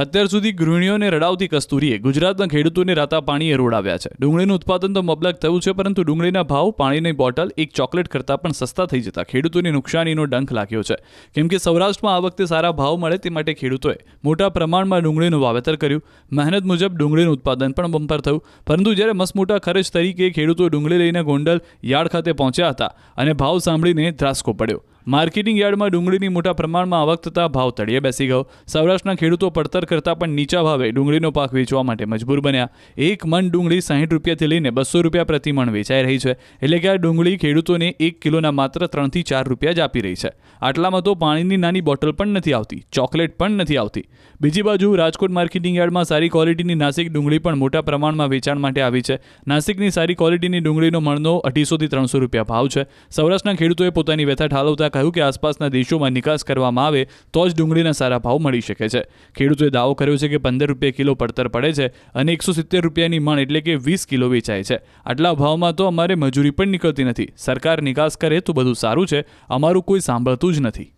અત્યાર સુધી ગૃહિણીઓને રડાવતી કસ્તુરીએ ગુજરાતના ખેડૂતોને રાતા પાણીએ રોડાવ્યા છે. ડુંગળીનું ઉત્પાદન તો મબલક થયું છે, પરંતુ ડુંગળીના ભાવ પાણીની બોટલ એક ચોકલેટ કરતાં પણ સસ્તા થઈ જતા ખેડૂતોને નુકસાનીનો ડંખ લાગ્યો છે. કેમ કે સૌરાષ્ટ્રમાં આ વખતે સારા ભાવ મળે તે માટે ખેડૂતોએ મોટા પ્રમાણમાં ડુંગળીનું વાવેતર કર્યું. મહેનત મુજબ ડુંગળીનું ઉત્પાદન પણ બમ્પર થયું, પરંતુ જ્યારે મસમોટા ખર્ચ તરીકે ખેડૂતો ડુંગળી લઈને ગોંડલ યાર્ડ ખાતે પહોંચ્યા હતા અને ભાવ સાંભળીને ધ્રાસકો પડ્યો. માર્કેટિંગ યાર્ડમાં ડુંગળીની મોટા પ્રમાણમાં આવક થતાં ભાવ તળિયે બેસી ગયો. સૌરાષ્ટ્રના ખેડૂતો પડતર કરતાં પણ નીચા ભાવે ડુંગળીનો પાક વેચવા માટે મજબૂર બન્યા. એક મણ ડુંગળી 60 રૂપિયાથી લઈને 200 રૂપિયા પ્રતિ મણ વેચાઈ રહી છે. એટલે કે આ ડુંગળી ખેડૂતોને 1 કિલોના માત્ર 3 થી 4 રૂપિયા જ આપી રહી છે. આટલામાં તો પાણીની નાની બોટલ પણ નથી આવતી, ચોકલેટ પણ નથી આવતી. બીજી બાજુ રાજકોટ માર્કેટિંગ યાર્ડમાં સારી ક્વોલિટીની નાસિક ડુંગળી પણ મોટા પ્રમાણમાં વેચાણ માટે આવી છે. નાસિકની સારી ક્વોલિટીની ડુંગળીનો મણનો 250 થી 300 રૂપિયા ભાવ છે. સૌરાષ્ટ્રના ખેડૂતોએ પોતાની વ્યથા ઠાલવતા કહ્યું કે આસપાસના દેશોમાં નિકાસ કરવામાં આવે તો જ ડુંગળીના સારા ભાવ મળી શકે છે. ખેડૂતોએ દાવો કર્યો છે કે 15 રૂપિયા કિલો પડતર પડે છે અને 170 રૂપિયાની મણ એટલે કે 20 કિલો વેચાય છે. આટલા ભાવમાં તો અમારે મજૂરી પણ નીકળતી નથી. સરકાર નિકાસ કરે તો બધું સારું છે, અમારું કોઈ સાંભળતું જ નથી.